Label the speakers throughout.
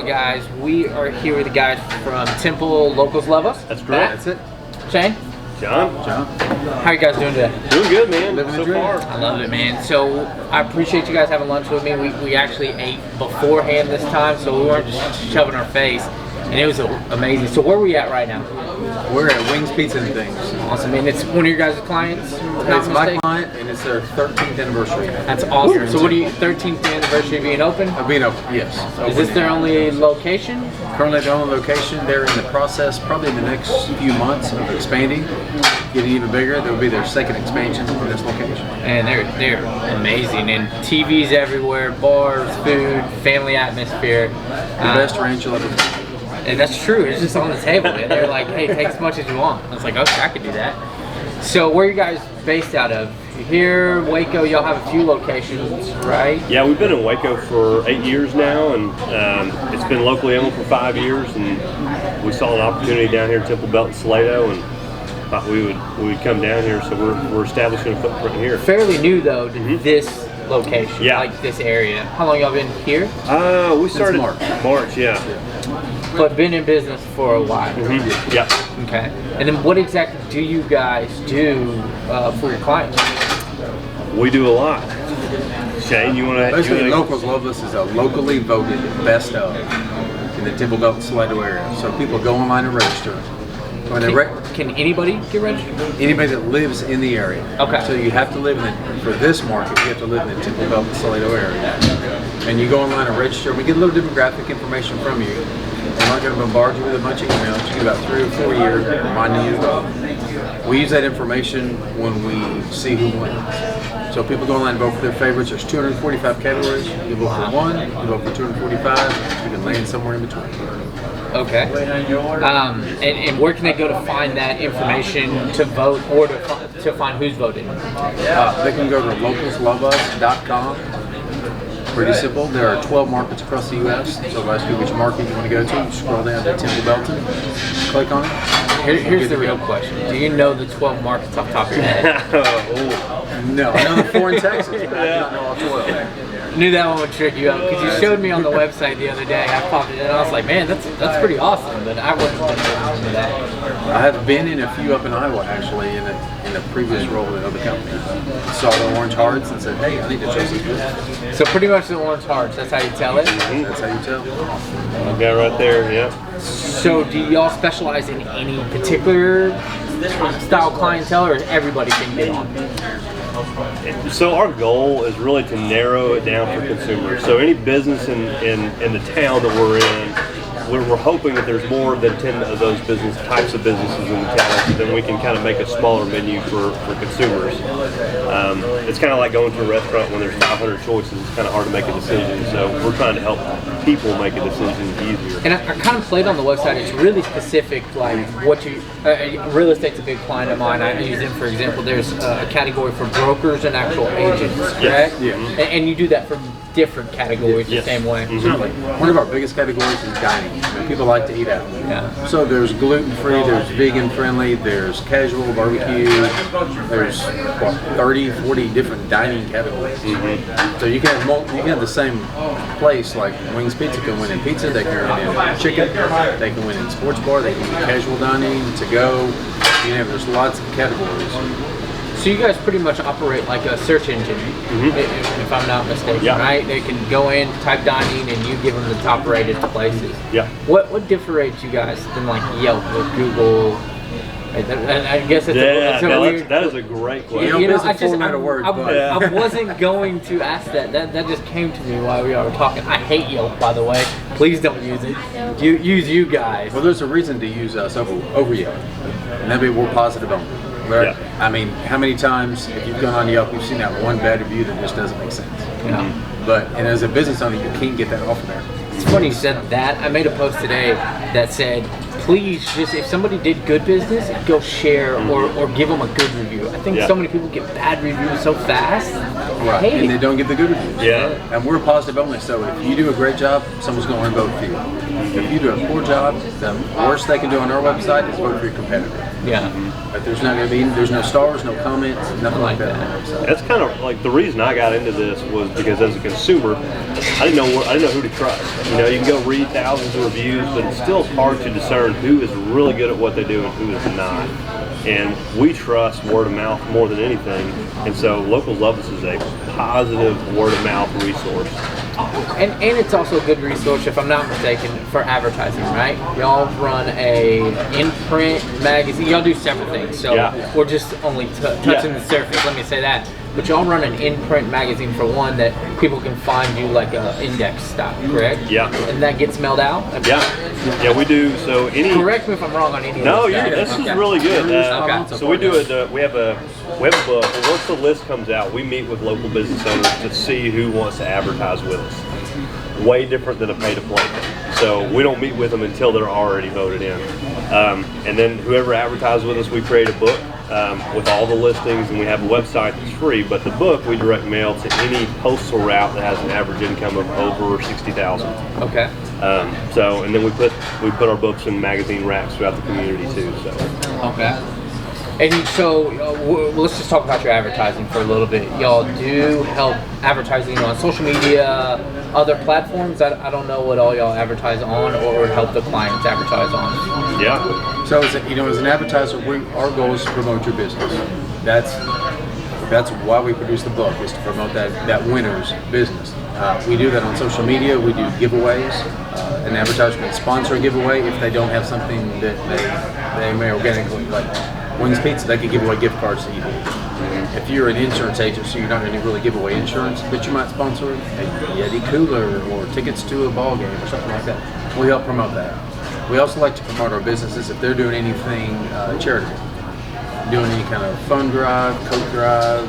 Speaker 1: on, guys? We are here with the guys from Temple Locals Love Us.
Speaker 2: That's correct.
Speaker 1: That's it. Shane?
Speaker 2: John?
Speaker 1: How are you guys doing today?
Speaker 2: Doing good, man.
Speaker 3: Living the
Speaker 2: So
Speaker 3: dream.
Speaker 2: far.
Speaker 1: I love it, man. So I appreciate you guys having lunch with me. We actually ate beforehand this time, so we weren't just shoving our face. And it was amazing. So where are we at right now?
Speaker 3: We're at Wings Pizza and Things.
Speaker 1: Awesome. And it's one of your guys' clients? if I'm not
Speaker 3: It's my
Speaker 1: mistaken?
Speaker 3: client, and it's their 13th anniversary.
Speaker 1: That's awesome. So what do you, 13th anniversary being open?
Speaker 3: Of being open, yes.
Speaker 1: Is this their only location?
Speaker 3: Currently their own location. They're in the process, probably in the next few months, of expanding, getting even bigger. There will be their second expansion in this location.
Speaker 1: And they're amazing. And TVs everywhere, bars, food, family atmosphere.
Speaker 3: The best ranch you'll ever find.
Speaker 1: And that's true. It's just on the table. And they're like, hey, take as much as you want. I was like, okay, I could do that. So where are you guys based out of? Here, Waco, y'all have a few locations, right?
Speaker 2: Yeah, we've been in Waco for 8 years now, and it's been locally owned for 5 years. And we saw an opportunity down here in Temple Belton, Salado, and thought we would come down here. So we're establishing a footprint here.
Speaker 1: Fairly new though to this location,
Speaker 2: Yeah.
Speaker 1: like this area. How long y'all been here?
Speaker 2: We started
Speaker 3: March.
Speaker 2: March, yeah.
Speaker 1: But been in business for a while.
Speaker 2: Yeah.
Speaker 1: Okay. And then what exactly do you guys do for your clients?
Speaker 2: We do a lot. Shane, you want to?
Speaker 3: Basically, Locals Love Us is a locally voted best of in the Temple Belton Salado area. So people go online and register. When they
Speaker 1: Can anybody get registered?
Speaker 3: anybody that lives in the area.
Speaker 1: Okay.
Speaker 3: So you have to live in it, for this market, you have to live in the Temple Belton Salado area. And you go online and register. We get a little demographic information from you. We're not going to bombard you with a bunch of emails. You get about 3 or 4 years reminding you to vote. We use that information when we see who wins. So people go online and vote for their favorites. There's 245 categories. You vote for one, you vote for 245. You can land somewhere in between.
Speaker 1: Okay. And where can they go to find that information to vote or to find who's voted?
Speaker 3: They can go to localsloveus.com. Pretty simple. There are 12 markets across the U.S. So if I ask you which market you want to go to, you scroll down to Temple Belton, click on it.
Speaker 1: Here's the real question. Do you know the 12 markets off the top of your head?
Speaker 3: No, I know the 4 in Texas, but I do not know all 12.
Speaker 1: Knew that one would trick you up because you showed me on the website the other day. I popped it in and I was like, man, that's pretty awesome. But I wasn't able to do that.
Speaker 3: I have been in a few up in Iowa, actually, in a previous role at other companies. Saw the orange hearts and said, hey, I need to check this out.
Speaker 1: So pretty much the orange hearts. That's how you tell it.
Speaker 3: That's how you tell.
Speaker 2: I've got right there. Yeah.
Speaker 1: So do y'all specialize in any particular style clientele, or everybody can get on?
Speaker 2: So our goal is really to narrow it down for consumers. So any business in the town that we're in, we're hoping that there's more than 10 of those types of businesses in the town, so then we can kind of make a smaller menu for consumers. It's kind of like going to a restaurant when there's 500 choices. It's kind of hard to make a decision, so we're trying to help people make a decision easier.
Speaker 1: And I kind of played on the website. It's really specific, like what you. Real estate's a big client of mine. I use them for example. There's a category for brokers and actual agents, correct?
Speaker 3: Yeah.
Speaker 1: And you do that for different categories
Speaker 2: Yes.
Speaker 1: the same way.
Speaker 3: One of our biggest categories is dining. I mean, people like to eat out.
Speaker 1: Yeah.
Speaker 3: So there's gluten-free, there's vegan-friendly, there's casual barbecue, there's what, 30, 40 different dining categories. So you can have the same place, like Wings Pizza can win in pizza, they can win in chicken, they can win in sports bar, they can win in casual dining, to go. There's lots of categories.
Speaker 1: So you guys pretty much operate like a search engine, if I'm not mistaken,
Speaker 2: Yeah.
Speaker 1: right? They can go in, type dining, and you give them the top-rated places.
Speaker 2: Yeah.
Speaker 1: What differentiates you guys than like Yelp or Google? I guess it's a weird.
Speaker 2: That is a great question.
Speaker 3: You know, it's a format of words, but-
Speaker 1: I wasn't going to ask that. That just came to me while we were talking. I hate Yelp, by the way. Please don't use it. Use you guys.
Speaker 3: Well, there's a reason to use us over Yelp, and that'd be we're positive on it.
Speaker 2: Yeah.
Speaker 3: I mean, how many times, if you've gone on Yelp, you've seen that one bad review that just doesn't make sense.
Speaker 1: Yeah.
Speaker 3: And as a business owner, you can't get that off of there.
Speaker 1: It's funny you said that. I made a post today that said, please, just if somebody did good business, go share or give them a good review. I think
Speaker 2: Yeah.
Speaker 1: so many people get bad reviews so fast,
Speaker 3: Right,
Speaker 1: Hey.
Speaker 3: and they don't get the good reviews.
Speaker 2: Yeah.
Speaker 3: And we're positive only, so if you do a great job, someone's going to vote for you. If you do a poor job, the worst they can do on our website is vote for your competitor.
Speaker 1: Yeah.
Speaker 3: But there's not going to be, there's no stars, no comments, nothing like that on our website.
Speaker 2: That's kind of like the reason I got into this was because as a consumer, I didn't know who to trust. You know, you can go read thousands of reviews, but it's still hard to discern who is really good at what they do and who is not. And we trust word of mouth more than anything, and so Local Love Us is a positive word of mouth resource.
Speaker 1: And it's also a good resource, if I'm not mistaken, for advertising, right? Y'all run a in-print magazine. Y'all do several things, so
Speaker 2: Yeah.
Speaker 1: we're just only touching the surface. Let me say that. But y'all run an in-print magazine for one that people can find you like a index style, correct?
Speaker 2: Yeah.
Speaker 1: And that gets mailed out.
Speaker 2: Yeah, we do. So any
Speaker 1: Correct me if I'm wrong on any.
Speaker 2: No,
Speaker 1: of this stuff.
Speaker 2: this
Speaker 1: Okay.
Speaker 2: is really good.
Speaker 1: Okay.
Speaker 2: So we do it. We have a book. And once the list comes out, we meet with local business owners to see who wants to advertise with us. Way different than a pay-to-play. So we don't meet with them until they're already voted in. And then whoever advertises with us, we create a book with all the listings, and we have a website that's free. But the book we direct mail to any postal route that has an average income of over 60,000.
Speaker 1: Okay.
Speaker 2: So, and then we put our books in magazine racks throughout the community too. So.
Speaker 1: Okay. And so, let's just talk about your advertising for a little bit. Y'all do help advertising on social media, other platforms. I don't know what all y'all advertise on or help the clients advertise on.
Speaker 2: Yeah.
Speaker 3: So as an advertiser, our goal is to promote your business. That's why we produce the book, is to promote that winner's business. We do that on social media. We do giveaways. An advertiser can sponsor a giveaway if they don't have something that they may organically, like Wings Pizza, they could give away gift cards to eat. If you're an insurance agent, so you're not going to really give away insurance, but you might sponsor a Yeti cooler or tickets to a ball game or something like that. We help promote that. We also like to promote our businesses if they're doing anything charitable, doing any kind of fund drive, coat drive,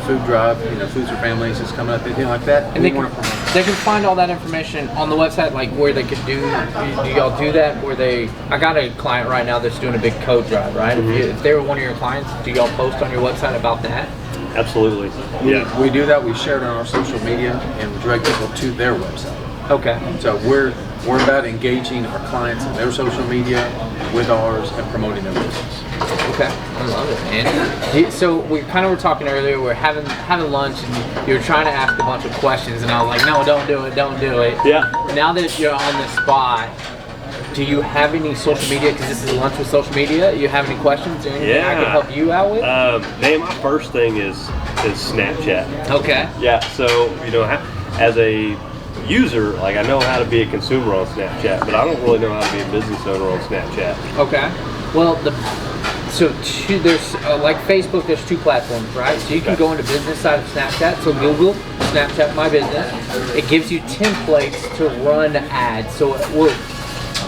Speaker 3: food drive, Foods for Families is coming up, anything like that.
Speaker 1: And
Speaker 3: we want to promote.
Speaker 1: they can find all that information on the website, like where they could do y'all do that? I got a client right now that's doing a big code drive, right?
Speaker 2: Mm-hmm.
Speaker 1: If they were one of your clients, do y'all post on your website about that?
Speaker 2: Absolutely. Yeah.
Speaker 3: We do that. We share it on our social media and direct people to their website.
Speaker 1: Okay.
Speaker 3: So we're about engaging our clients in their social media with ours and promoting their business.
Speaker 1: Okay, I love it, man. So we kind of were talking earlier. We're having lunch, and you were trying to ask a bunch of questions, and I was like, "No, don't do it, don't do it."
Speaker 2: Yeah.
Speaker 1: Now that you're on the spot, do you have any social media? Because this is lunch with social media. You have any questions or anything I can help you out with?
Speaker 2: Man, my first thing is Snapchat.
Speaker 1: Okay.
Speaker 2: Yeah. So as a user, like I know how to be a consumer on Snapchat, but I don't really know how to be a business owner on Snapchat.
Speaker 1: Okay. Well, there's like Facebook. There's two platforms, right? So you can go into business side of Snapchat. So Google Snapchat My Business. It gives you templates to run ads. So it will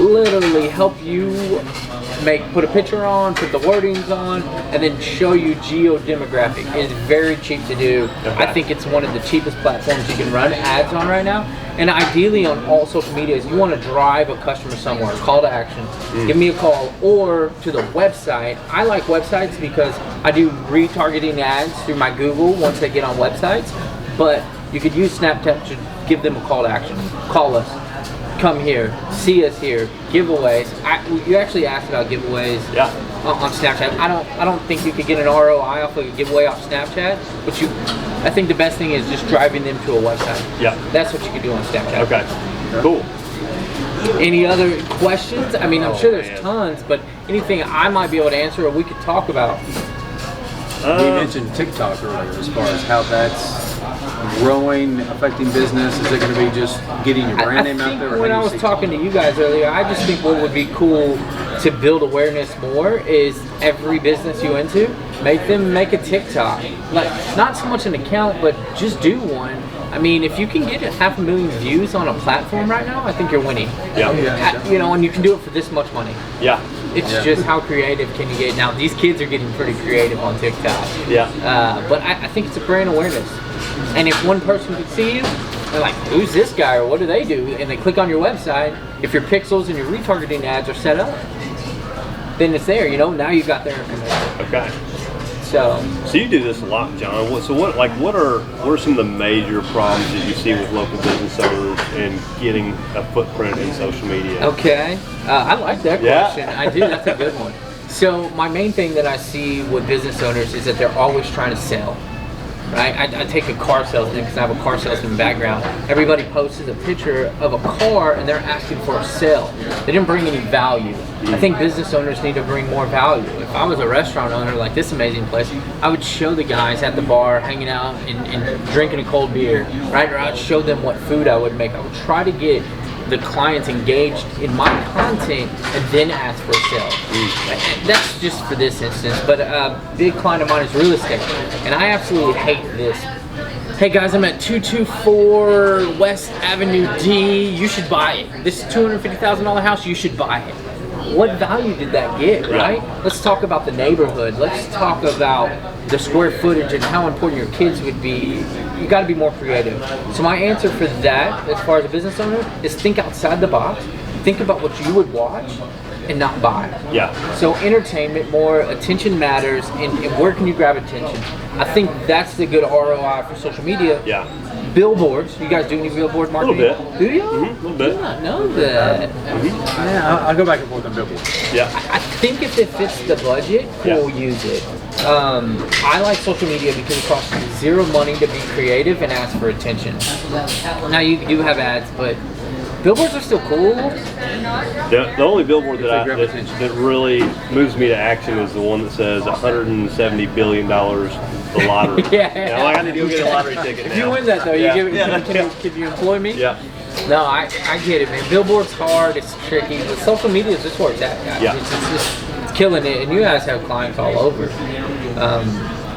Speaker 1: literally help you put a picture on, put the wordings on, and then show you geo-demographic. It is very cheap to do.
Speaker 2: Okay.
Speaker 1: I think it's one of the cheapest platforms you can run ads on right now. And ideally on all social medias, you want to drive a customer somewhere, call to action, give me a call, or to the website. I like websites because I do retargeting ads through my Google once they get on websites, but you could use Snapchat to give them a call to action. Call us. Come here, see us here, giveaways. You actually asked about giveaways on Snapchat. I don't think you could get an ROI off of a giveaway off Snapchat, but I think the best thing is just driving them to a website.
Speaker 2: Yeah.
Speaker 1: That's what you can do on Snapchat.
Speaker 2: Okay. Cool.
Speaker 1: Any other questions? I mean, I'm sure there's
Speaker 2: man.
Speaker 1: tons, but anything I might be able to answer or we could talk about.
Speaker 3: We mentioned TikTok earlier as far as how that's growing, affecting business. Is it going to be just getting your brand name out there?
Speaker 1: When I was talking to you guys earlier, I just think what would be cool to build awareness more is every business you into, make them make a TikTok. Like, not so much an account, but just do one. I mean, if you can get 500,000 views on a platform right now, I think you're winning.
Speaker 2: Yeah.
Speaker 1: And you can do it for this much money.
Speaker 2: Yeah.
Speaker 1: It's just how creative can you get? Now, these kids are getting pretty creative on TikTok.
Speaker 2: Yeah.
Speaker 1: But I think it's a brand awareness. And if one person could see you, they're like, who's this guy or what do they do? And they click on your website, if your pixels and your retargeting ads are set up, then it's there, now you got their information.
Speaker 2: Okay.
Speaker 1: So
Speaker 2: you do this a lot, John. What are some of the major problems that you see with local business owners and getting a footprint in social media?
Speaker 1: okay, I like that
Speaker 2: Yeah.
Speaker 1: question. I do. That's a good one. So my main thing that I see with business owners is that they're always trying to sell. Right? I take a car salesman because I have a car salesman background. Everybody posts a picture of a car and they're asking for a sale. They didn't bring any value. I think business owners need to bring more value. If I was a restaurant owner like this amazing place, I would show the guys at the bar hanging out and drinking a cold beer, right? Or I'd show them what food I would make. I would try to get the clients engaged in my content and then ask for a sale. That's just for this instance, but a big client of mine is real estate, and I absolutely hate this. Hey guys, I'm at 224 West Avenue D. You should buy it. This is $250,000 house. You should buy it. What value did that get, right? Let's talk about the neighborhood. Let's talk about the square footage and how important your kids would be. You got to be more creative. So my answer for that, as far as a business owner, is think outside the box. Think about what you would watch and not buy.
Speaker 2: Yeah.
Speaker 1: So entertainment, more attention matters, and where can you grab attention? I think that's the good ROI for social media.
Speaker 2: Yeah.
Speaker 1: Billboards. You guys do any billboard marketing?
Speaker 2: A little bit.
Speaker 1: Do you?
Speaker 2: A little bit.
Speaker 1: I did not know that.
Speaker 3: Yeah, I'll go back and forth on billboards.
Speaker 2: Yeah.
Speaker 1: I think if it fits the budget,
Speaker 2: Yeah.
Speaker 1: we'll use it. I like social media because it costs you zero money to be creative and ask for attention. Now you do have ads, but billboards are still cool.
Speaker 2: The only billboard
Speaker 3: If they grab
Speaker 2: that
Speaker 3: attention.
Speaker 2: really moves me to action is the one that says $170 billion the lottery.
Speaker 1: Yeah.
Speaker 2: Now, I got to go get a lottery ticket
Speaker 1: If
Speaker 2: now.
Speaker 1: you win that though,
Speaker 2: Yeah.
Speaker 1: you give,
Speaker 2: Yeah.
Speaker 1: can you employ me?
Speaker 2: Yeah.
Speaker 1: No, I get it, man. Billboard's hard, it's tricky, but social media is just where it's at, guys.
Speaker 2: Yeah.
Speaker 1: It's killing it, and you guys have clients all over.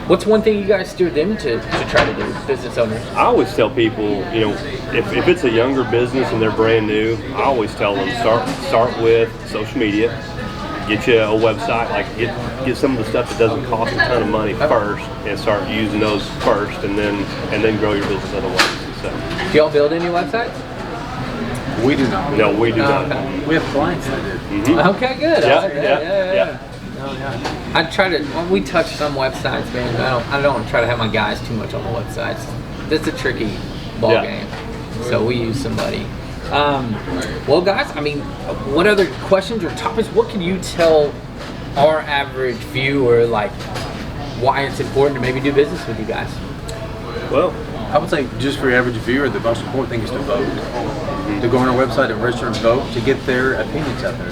Speaker 1: What's one thing you guys steer them to try to do, business owners?
Speaker 2: I always tell people, if it's a younger business and they're brand new, I always tell them start with social media, get you a website, like get some of the stuff that doesn't cost a ton of money first, and start using those first, and then grow your business other ways. So,
Speaker 1: Do y'all build any websites?
Speaker 3: We do not.
Speaker 2: no, we do not.
Speaker 1: Okay.
Speaker 3: We have clients that do.
Speaker 2: Mhm.
Speaker 1: Okay, good. I
Speaker 2: Yeah,
Speaker 1: like that.
Speaker 2: yeah.
Speaker 1: No, yeah. I try to. Well, we touch some websites, man. I don't try to have my guys too much on the websites. That's a tricky ball
Speaker 2: Yeah.
Speaker 1: game. So we use somebody. Well, guys, I mean, what other questions or topics? What can you tell our average viewer, like, why it's important to maybe do business with you guys?
Speaker 2: Well,
Speaker 3: I would say just for your average viewer, the most important thing is to vote. To go on our website and register and vote, to get their opinions out there.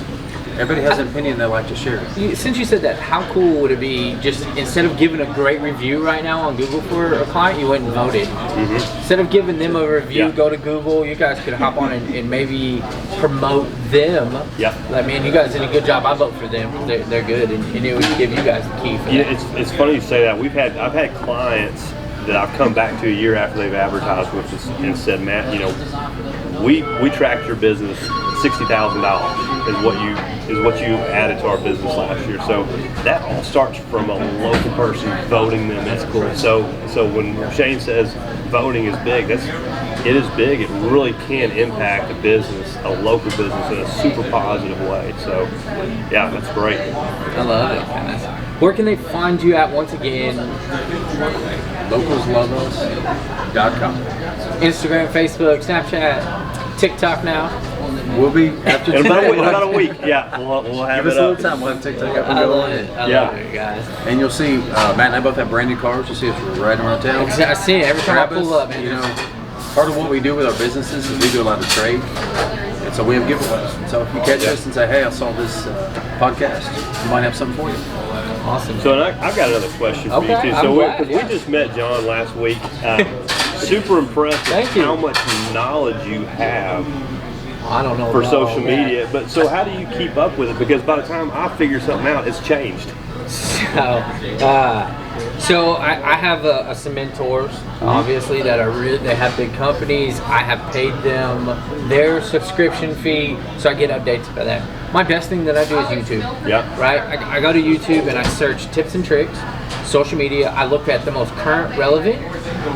Speaker 3: Everybody has an opinion they like to share.
Speaker 1: Since you said that, how cool would it be just instead of giving a great review right now on Google for a client, you went and voted? Instead of giving them a review,
Speaker 2: Yeah.
Speaker 1: go to Google. You guys could hop on and maybe promote them.
Speaker 2: Yeah.
Speaker 1: Like, man, you guys did a good job. I vote for them. They're good, and it would give you guys the key for
Speaker 2: yeah,
Speaker 1: that.
Speaker 2: it's funny you say that. I've had clients that I've come back to a year after they've advertised with us and said, Matt, we tracked your business, $60,000 is what you added to our business last year. So that all starts from a local person voting them. That's
Speaker 1: cool.
Speaker 2: So when Shane says voting is big, it is big. It really can impact a business, a local business, in a super positive way. So yeah, that's great.
Speaker 1: I love it, guys. Where can they find you at once again?
Speaker 3: localsloveus.com.
Speaker 1: Instagram, Facebook, Snapchat, TikTok now.
Speaker 3: We'll be after
Speaker 2: In
Speaker 3: today.
Speaker 2: about a week, yeah, we'll have
Speaker 3: Give us
Speaker 2: it
Speaker 3: a little
Speaker 2: up.
Speaker 3: time. We'll have TikTok up and
Speaker 1: I
Speaker 3: go.
Speaker 1: love it. I
Speaker 2: Yeah.
Speaker 1: love it, guys.
Speaker 3: And you'll see Matt and I both have branded cars. You'll see us riding around town.
Speaker 1: I see it every time I
Speaker 3: Grab us.
Speaker 1: pull up, man.
Speaker 3: Part of what we do with our businesses is we do a lot of trade. And so we have giveaways. And so if you catch us and say, hey, I saw this podcast, we might have something for you.
Speaker 1: Awesome.
Speaker 2: So I've got another question for
Speaker 1: Okay,
Speaker 2: you too.
Speaker 1: I'm
Speaker 2: So
Speaker 1: glad,
Speaker 2: we just met John last week. Super impressed
Speaker 1: Thank
Speaker 2: with
Speaker 1: you.
Speaker 2: how much knowledge you have
Speaker 1: I don't know
Speaker 2: for
Speaker 1: about
Speaker 2: social
Speaker 1: all that.
Speaker 2: media. But so how do you keep up with it? Because by the time I figure something out, it's changed.
Speaker 1: So I have some mentors, obviously, that are they have big companies. I have paid them their subscription fee, so I get updates about that. My best thing that I do is YouTube.
Speaker 2: Yeah.
Speaker 1: Right? I go to YouTube and I search tips and tricks, social media. I look at the most current, relevant.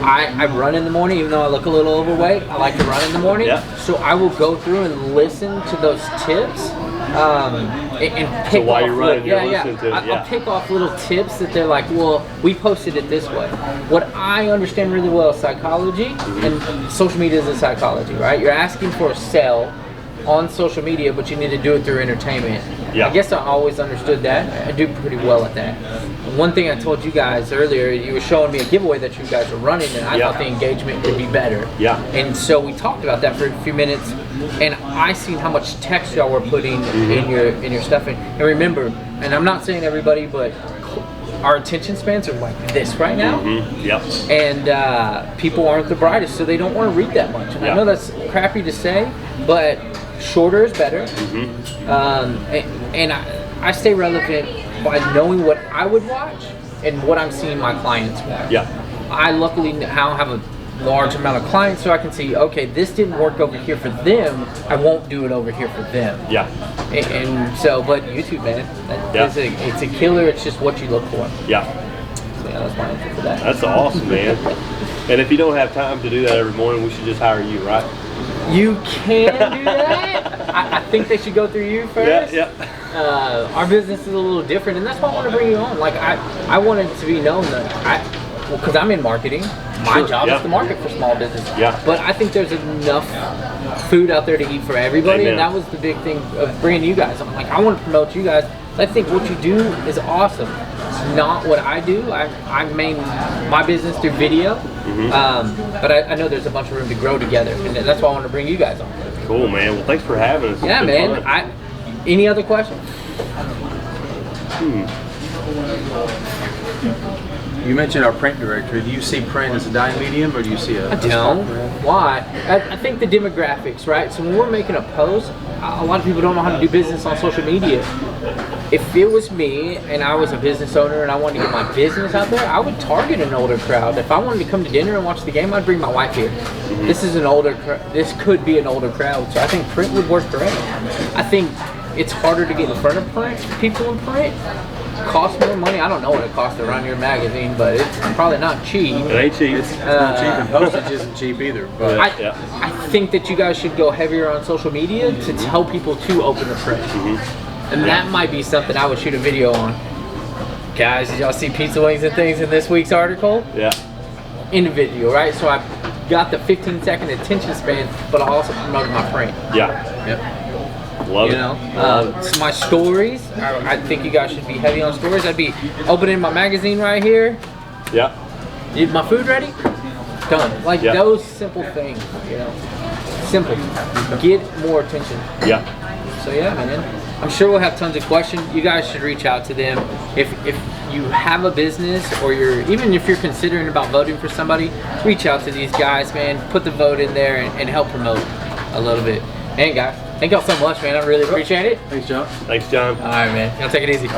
Speaker 1: I run in the morning, even though I look a little overweight. I like to run in the morning.
Speaker 2: Yeah.
Speaker 1: So I will go through and listen to those tips and pick
Speaker 2: while
Speaker 1: off
Speaker 2: you're running, you're
Speaker 1: yeah,
Speaker 2: listening to it,
Speaker 1: I'll pick off little tips that they're like, well, we posted it this way. What I understand really well is psychology, and social media is a psychology, right? You're asking for a sell on social media, but you need to do it through entertainment.
Speaker 2: Yeah.
Speaker 1: I guess I always understood that. I do pretty well at that. One thing I told you guys earlier, you were showing me a giveaway that you guys were running, and I thought the engagement could be better.
Speaker 2: Yeah.
Speaker 1: And so we talked about that for a few minutes, and I seen how much text y'all were putting in your stuff. And remember, and I'm not saying everybody, but our attention spans are like this right now.
Speaker 2: Yep.
Speaker 1: And people aren't the brightest, so they don't want to read that much. And I know that's crappy to say, but shorter is better. And I stay relevant by knowing what I would watch and what I'm seeing my clients watch.
Speaker 2: Yeah.
Speaker 1: I luckily now have a large amount of clients, so I can see, okay, this didn't work over here for them, I won't do it over here for them.
Speaker 2: Yeah.
Speaker 1: And so, but YouTube, man, it's a killer. It's just what you look for.
Speaker 2: Yeah.
Speaker 1: So yeah, that's my answer for that.
Speaker 2: That's awesome, man. And if you don't have time to do that every morning, we should just hire you, right?
Speaker 1: You can do that. I think they should go through you first.
Speaker 2: Yeah.
Speaker 1: Our business is a little different, and that's why I want to bring you on. Like I want it to be known that because I'm in marketing. My job is to market for small business.
Speaker 2: Yeah.
Speaker 1: But I think there's enough food out there to eat for everybody,
Speaker 2: Amen.
Speaker 1: and that was the big thing of bringing you guys on. Like I want to promote you guys. I think what you do is awesome. It's not what I do. I main my business through video, but I know there's a bunch of room to grow together, and that's why I want to bring you guys on.
Speaker 2: Cool, man. Well, thanks for having us.
Speaker 1: Yeah,
Speaker 2: It's been
Speaker 1: man.
Speaker 2: fun.
Speaker 1: Any other questions?
Speaker 3: You mentioned our print directory. Do you see print as a dying medium, or do you see a?
Speaker 1: I don't. Why? I think the demographics, right? So when we're making a post, a lot of people don't know how to do business on social media. If it was me and I was a business owner and I wanted to get my business out there, I would target an older crowd. If I wanted to come to dinner and watch the game, I'd bring my wife here. This is an older. This could be an older crowd, so I think print would work great. I think it's harder to get in front of people in print. Costs more money. I don't know what it costs to run your magazine, but it's probably not cheap.
Speaker 2: It ain't cheap.
Speaker 3: It's not cheap, and postage isn't cheap either. But
Speaker 1: I think that you guys should go heavier on social media to tell people to open the print. And that might be something I would shoot a video on. Guys, did y'all see pizza wings and things in this week's article?
Speaker 2: Yeah.
Speaker 1: In the video, right? So I got the 15-second attention span, but I also promoted my print.
Speaker 2: Yeah.
Speaker 3: Yep.
Speaker 2: Love
Speaker 1: You
Speaker 2: it.
Speaker 1: know, so my stories, I think you guys should be heavy on stories. I'd be opening my magazine right here.
Speaker 2: Yeah.
Speaker 1: Is my food ready? Done. Like those simple things, you know. Simple. Get more attention.
Speaker 2: Yeah.
Speaker 1: So yeah, man. I'm sure we'll have tons of questions. You guys should reach out to them. If you have a business, or even if you're considering about voting for somebody, reach out to these guys, man. Put the vote in there and help promote a little bit. Hey guys, thank y'all so much, man. I really appreciate it.
Speaker 3: Thanks, John.
Speaker 2: Thanks, John.
Speaker 1: All right, man. Y'all take it easy.